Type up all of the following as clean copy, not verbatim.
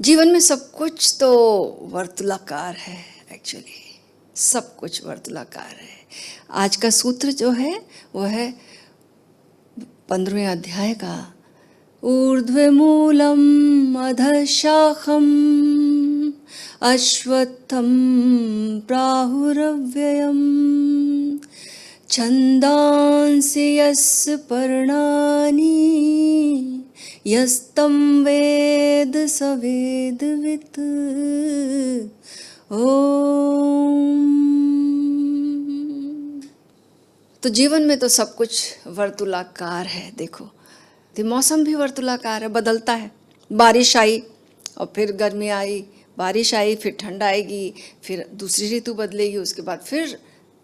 जीवन में सब कुछ तो वर्तुलाकार है। एक्चुअली सब कुछ वर्तुलाकार है। आज का सूत्र जो है वो है 15वें अध्याय का, ऊर्ध्वमूलम अधः शाखम अश्वत्थम प्राहुरव्ययम छंदांसि यस्य पर्णानि यस्तं वेद स वेदवित्। ओम। तो जीवन में तो सब कुछ वर्तुलाकार है। देखो तो मौसम भी वर्तुलाकार है, बदलता है। बारिश आई और फिर गर्मी आई, बारिश आई फिर ठंड आएगी, फिर दूसरी ऋतु बदलेगी, उसके बाद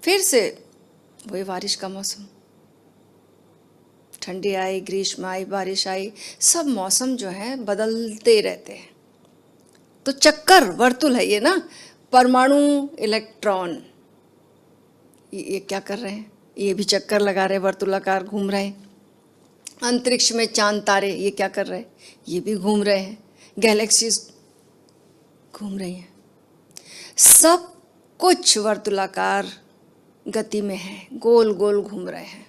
फिर से वही बारिश का मौसम। ठंडी आई, ग्रीष्म आई, बारिश आई, सब मौसम जो है बदलते रहते हैं। तो चक्कर वर्तुल है ये ना। परमाणु, इलेक्ट्रॉन, ये क्या कर रहे हैं? ये भी चक्कर लगा रहे, वर्तुलाकार घूम रहे हैं। अंतरिक्ष में चांद तारे ये क्या कर रहे हैं? ये भी घूम रहे हैं। गैलेक्सीज घूम रही हैं। सब कुछ वर्तुलाकार गति में है, गोल गोल घूम रहे हैं।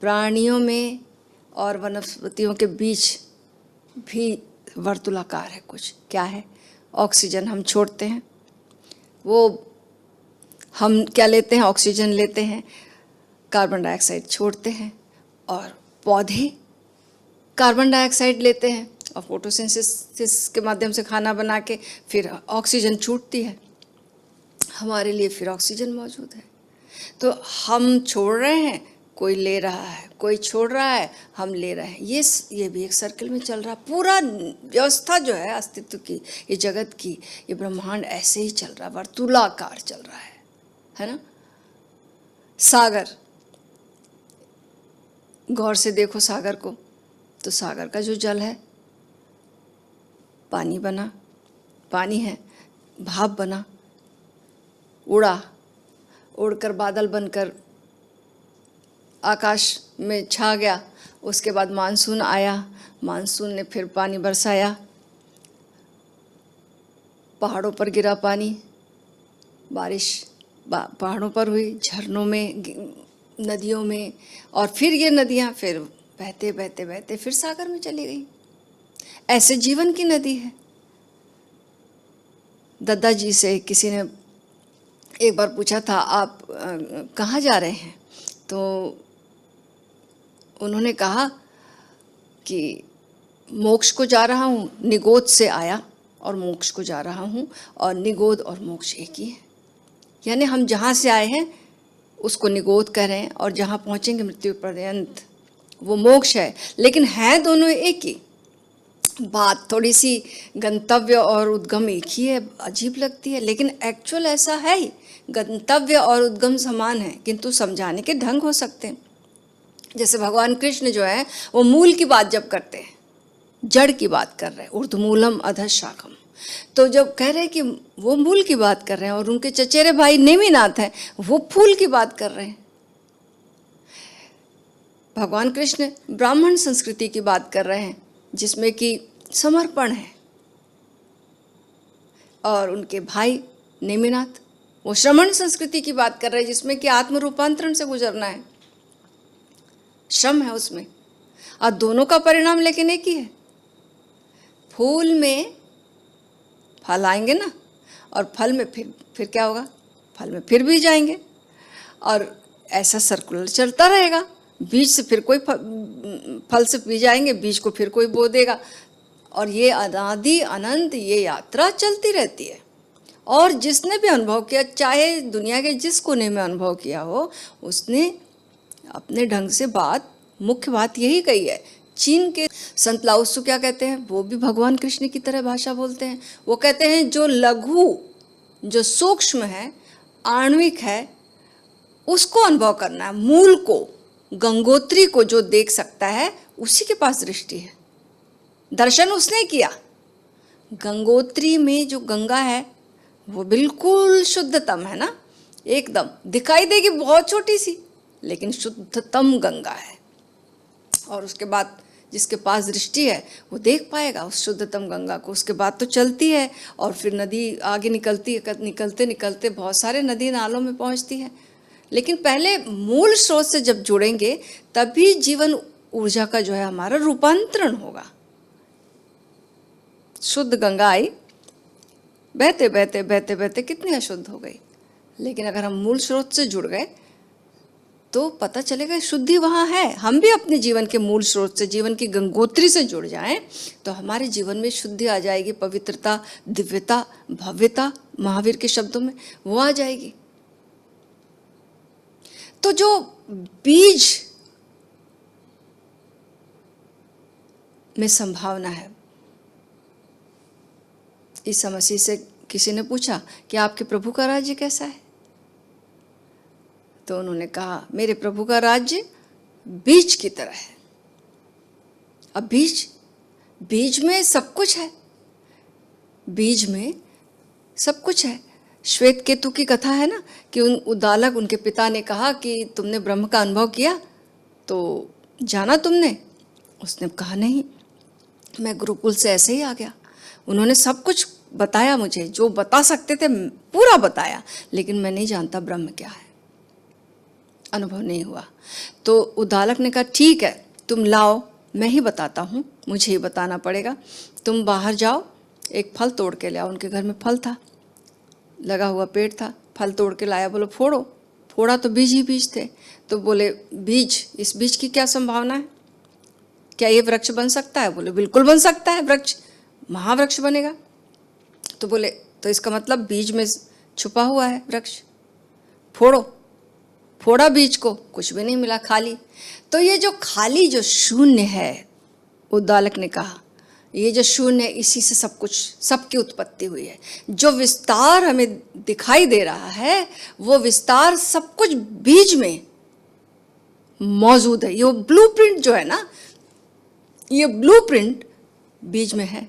प्राणियों में और वनस्पतियों के बीच भी वर्तुलाकार है कुछ। क्या है? ऑक्सीजन हम छोड़ते हैं, वो हम क्या लेते हैं? ऑक्सीजन लेते हैं, कार्बन डाइऑक्साइड छोड़ते हैं। और पौधे कार्बन डाइऑक्साइड लेते हैं और फोटोसिंथेसिस के माध्यम से खाना बना के फिर ऑक्सीजन छूटती है, हमारे लिए फिर ऑक्सीजन मौजूद है। तो हम छोड़ रहे हैं, कोई ले रहा है, कोई छोड़ रहा है, हम ले रहे हैं। ये भी एक सर्कल में चल रहा। पूरा व्यवस्था जो है अस्तित्व की, ये जगत की, ये ब्रह्मांड ऐसे ही चल रहा, वर्तुलाकार चल रहा है ना। सागर, गौर से देखो सागर को, तो सागर का जो जल है पानी बना, पानी है, भाप बना, उड़ा, उड़कर बादल बनकर आकाश में छा गया। उसके बाद मानसून आया, मानसून ने फिर पानी बरसाया, पहाड़ों पर गिरा पानी, बारिश पहाड़ों पर हुई, झरनों में, नदियों में, और फिर ये नदियाँ फिर बहते बहते बहते फिर सागर में चली गई। ऐसे जीवन की नदी है। दद्दा जी से किसी ने एक बार पूछा था, आप कहाँ जा रहे हैं? तो उन्होंने कहा कि मोक्ष को जा रहा हूँ, निगोद से आया और मोक्ष को जा रहा हूँ, और निगोद और मोक्ष एक ही है। यानी हम जहाँ से आए हैं उसको निगोद कह रहे हैं, और जहाँ पहुँचेंगे मृत्यु पर्यंत वो मोक्ष है। लेकिन है दोनों एक ही बात। थोड़ी सी गंतव्य और उद्गम एक ही है, अजीब लगती है, लेकिन एक्चुअल ऐसा है ही। गंतव्य और उद्गम समान है, किंतु समझाने के ढंग हो सकते हैं। जैसे भगवान कृष्ण जो है वो मूल की बात जब करते हैं, जड़ की बात कर रहे हैं, ऊर्ध्वमूलम अधः शाखम, तो जब कह रहे हैं कि वो मूल की बात कर रहे हैं, और उनके चचेरे भाई नेमिनाथ हैं, वो फूल की बात कर रहे हैं। भगवान कृष्ण ब्राह्मण संस्कृति की बात कर रहे हैं, जिसमें कि समर्पण है, और उनके भाई नेमिनाथ वो श्रमण संस्कृति की बात कर रहे हैं, जिसमें कि आत्म रूपांतरण से गुजरना है, श्रम है उसमें। और दोनों का परिणाम लेकिन एक ही है। फूल में फल आएंगे ना, और फल में फिर क्या होगा? फल में फिर बीज आएंगे, और ऐसा सर्कुलर चलता रहेगा। बीज से फिर कोई फल से बीज आएंगे, बीज को फिर कोई बो देगा, और ये अनादि अनंत ये यात्रा चलती रहती है। और जिसने भी अनुभव किया, चाहे दुनिया के जिस कोने में अनुभव किया हो, उसने अपने ढंग से मुख्य बात यही कही है। चीन के संत लाओत्सु क्या कहते हैं? वो भी भगवान कृष्ण की तरह भाषा बोलते हैं। वो कहते हैं जो लघु, जो सूक्ष्म है, आणविक है, उसको अनुभव करना है। मूल को, गंगोत्री को जो देख सकता है, उसी के पास दृष्टि है। दर्शन उसने किया। गंगोत्री में जो गंगा है वो बिल्कुल शुद्धतम है ना, एकदम दिखाई देगी बहुत छोटी सी, लेकिन शुद्धतम गंगा है। और उसके बाद जिसके पास दृष्टि है वो देख पाएगा उस शुद्धतम गंगा को। उसके बाद तो चलती है और फिर नदी आगे निकलती है, निकलते निकलते बहुत सारे नदी नालों में पहुंचती है। लेकिन पहले मूल स्रोत से जब जुड़ेंगे तभी जीवन ऊर्जा का जो है हमारा रूपांतरण होगा। शुद्ध गंगा आई, बहते बहते बहते बहते कितनी अशुद्ध हो गई। लेकिन अगर हम मूल स्रोत से जुड़ गए तो पता चलेगा शुद्धि वहाँ है। हम भी अपने जीवन के मूल स्रोत से, जीवन की गंगोत्री से जुड़ जाएं तो हमारे जीवन में शुद्धि आ जाएगी, पवित्रता, दिव्यता, भव्यता, महावीर के शब्दों में वो आ जाएगी। तो जो बीज में संभावना है, ईसा मसीह से किसी ने पूछा कि आपके प्रभु का राज्य कैसा है, तो उन्होंने कहा मेरे प्रभु का राज्य बीज की तरह है। अब बीज में सब कुछ है, बीज में सब कुछ है। श्वेत केतु की कथा है ना कि उन उद्दालक, उनके पिता ने कहा कि तुमने ब्रह्म का अनुभव किया तो जाना तुमने? उसने कहा नहीं, मैं गुरुकुल से ऐसे ही आ गया। उन्होंने सब कुछ बताया मुझे, जो बता सकते थे पूरा बताया, लेकिन मैं नहीं जानता ब्रह्म क्या है, अनुभव नहीं हुआ। तो उद्दालक ने कहा ठीक है, तुम लाओ, मैं ही बताता हूँ, मुझे ही बताना पड़ेगा। तुम बाहर जाओ, एक फल तोड़ के लाओ। उनके घर में फल था, लगा हुआ पेड़ था, फल तोड़ के लाया। बोलो फोड़ो, फोड़ा तो बीज ही बीज थे। तो बोले बीज, इस बीज की क्या संभावना है, क्या ये वृक्ष बन सकता है? बोले बिल्कुल बन सकता है, वृक्ष, महावृक्ष बनेगा। तो बोले तो इसका मतलब बीज में छुपा हुआ है वृक्ष। फोड़ो, फोड़ा बीज को, कुछ भी नहीं मिला, खाली। तो ये जो खाली, जो शून्य है, उद्दालक ने कहा ये जो शून्य है, इसी से सब कुछ, सबकी उत्पत्ति हुई है। जो विस्तार हमें दिखाई दे रहा है वो विस्तार सब कुछ बीज में मौजूद है। ये ब्लूप्रिंट जो है ना, ये ब्लूप्रिंट बीज में है।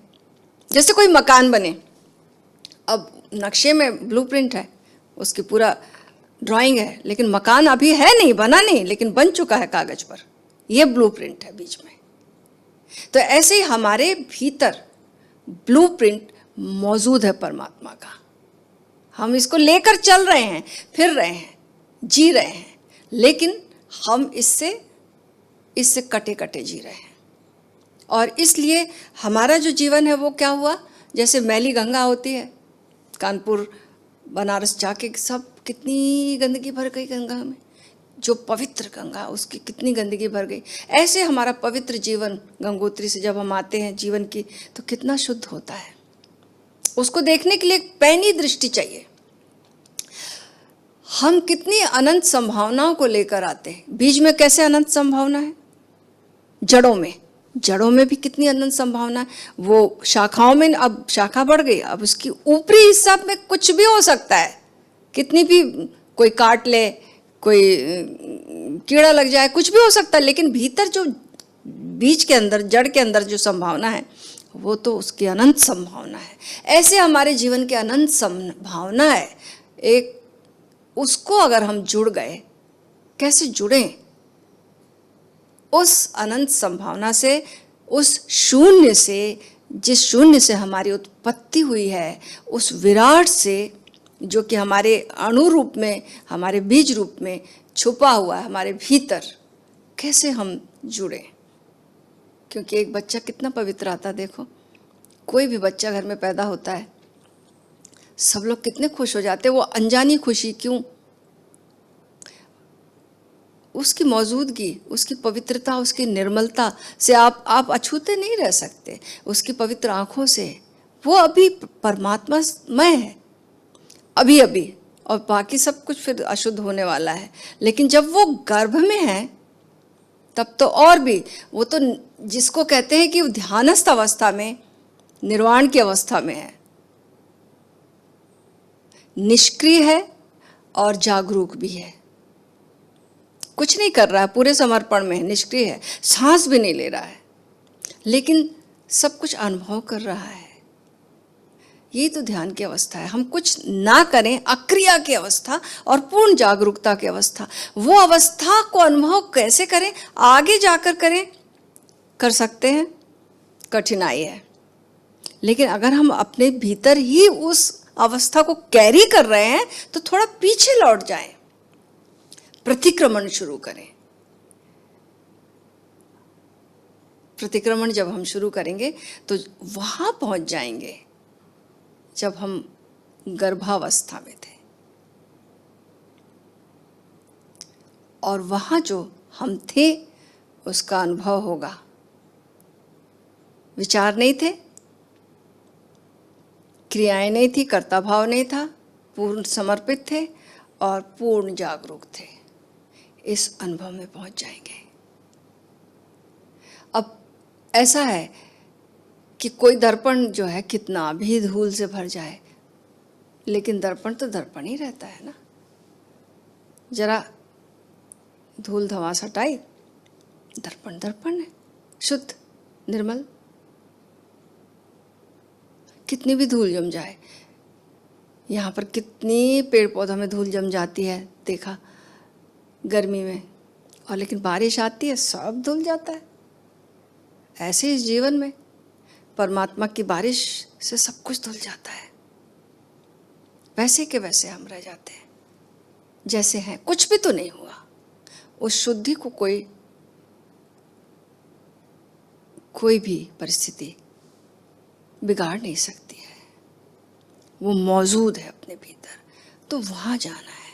जैसे कोई मकान बने, अब नक्शे में ब्लूप्रिंट है, उसकी पूरा ड्राइंग है, लेकिन मकान अभी है नहीं, बना नहीं, लेकिन बन चुका है कागज पर। यह ब्लूप्रिंट है बीज में। तो ऐसे ही हमारे भीतर ब्लूप्रिंट मौजूद है परमात्मा का। हम इसको लेकर चल रहे हैं, फिर रहे हैं, जी रहे हैं, लेकिन हम इससे कटे कटे जी रहे हैं। और इसलिए हमारा जो जीवन है वो क्या हुआ, जैसे मैली गंगा होती है, कानपुर बनारस जाके सब कितनी गंदगी भर गई गंगा में, जो पवित्र गंगा, उसकी कितनी गंदगी भर गई। ऐसे हमारा पवित्र जीवन गंगोत्री से जब हम आते हैं जीवन की, तो कितना शुद्ध होता है। उसको देखने के लिए एक पैनी दृष्टि चाहिए। हम कितनी अनंत संभावनाओं को लेकर आते हैं। बीज में कैसे अनंत संभावना है, जड़ों में भी कितनी अनंत संभावना है। वो शाखाओं में, अब शाखा बढ़ गई, अब उसकी ऊपरी हिस्सा में कुछ भी हो सकता है, कितनी भी, कोई काट ले, कोई कीड़ा लग जाए, कुछ भी हो सकता है, लेकिन भीतर जो बीज के अंदर, जड़ के अंदर जो संभावना है वो तो उसकी अनंत संभावना है। ऐसे हमारे जीवन की अनंत संभावना है एक, उसको अगर हम जुड़ गए, कैसे जुड़ें उस अनंत संभावना से, उस शून्य से, जिस शून्य से हमारी उत्पत्ति हुई है, उस विराट से जो कि हमारे अणु रूप में, हमारे बीज रूप में छुपा हुआ है हमारे भीतर, कैसे हम जुड़ें। क्योंकि एक बच्चा कितना पवित्र आता है, देखो कोई भी बच्चा घर में पैदा होता है, सब लोग कितने खुश हो जाते हैं। वो अनजानी खुशी क्यों, उसकी मौजूदगी, उसकी पवित्रता, उसकी निर्मलता से आप अछूते नहीं रह सकते। उसकी पवित्र आँखों से, वो अभी परमात्मामय है अभी, और बाकी सब कुछ फिर अशुद्ध होने वाला है। लेकिन जब वो गर्भ में है तब तो और भी, वो तो जिसको कहते हैं कि वो ध्यानस्थ अवस्था में, निर्वाण की अवस्था में है, निष्क्रिय है और जागरूक भी है। कुछ नहीं कर रहा है, पूरे समर्पण में है, निष्क्रिय है, सांस भी नहीं ले रहा है, लेकिन सब कुछ अनुभव कर रहा है। यही तो ध्यान की अवस्था है। हम कुछ ना करें, अक्रिया की अवस्था और पूर्ण जागरूकता की अवस्था। वो अवस्था को अनुभव कैसे करें, आगे जाकर करें, कर सकते हैं, कठिनाई है। लेकिन अगर हम अपने भीतर ही उस अवस्था को कैरी कर रहे हैं तो थोड़ा पीछे लौट जाएं, प्रतिक्रमण शुरू करें। प्रतिक्रमण जब हम शुरू करेंगे तो वहां पहुंच जाएंगे जब हम गर्भावस्था में थे, और वहां जो हम थे उसका अनुभव होगा। विचार नहीं थे, क्रियाएं नहीं थी, कर्ता भाव नहीं था, पूर्ण समर्पित थे और पूर्ण जागरूक थे। इस अनुभव में पहुंच जाएंगे। अब ऐसा है कि कोई दर्पण जो है कितना भी धूल से भर जाए, लेकिन दर्पण तो दर्पण ही रहता है ना। जरा धूल धमास हटाई, दर्पण दर्पण है, शुद्ध निर्मल। कितनी भी धूल जम जाए, यहाँ पर कितनी पेड़ पौधों में धूल जम जाती है, देखा गर्मी में, और लेकिन बारिश आती है सब धुल जाता है। ऐसे इस जीवन में परमात्मा की बारिश से सब कुछ धुल जाता है। वैसे के वैसे हम रह जाते हैं जैसे हैं, कुछ भी तो नहीं हुआ। उस शुद्धि को कोई भी परिस्थिति बिगाड़ नहीं सकती है। वो मौजूद है अपने भीतर, तो वहां जाना है।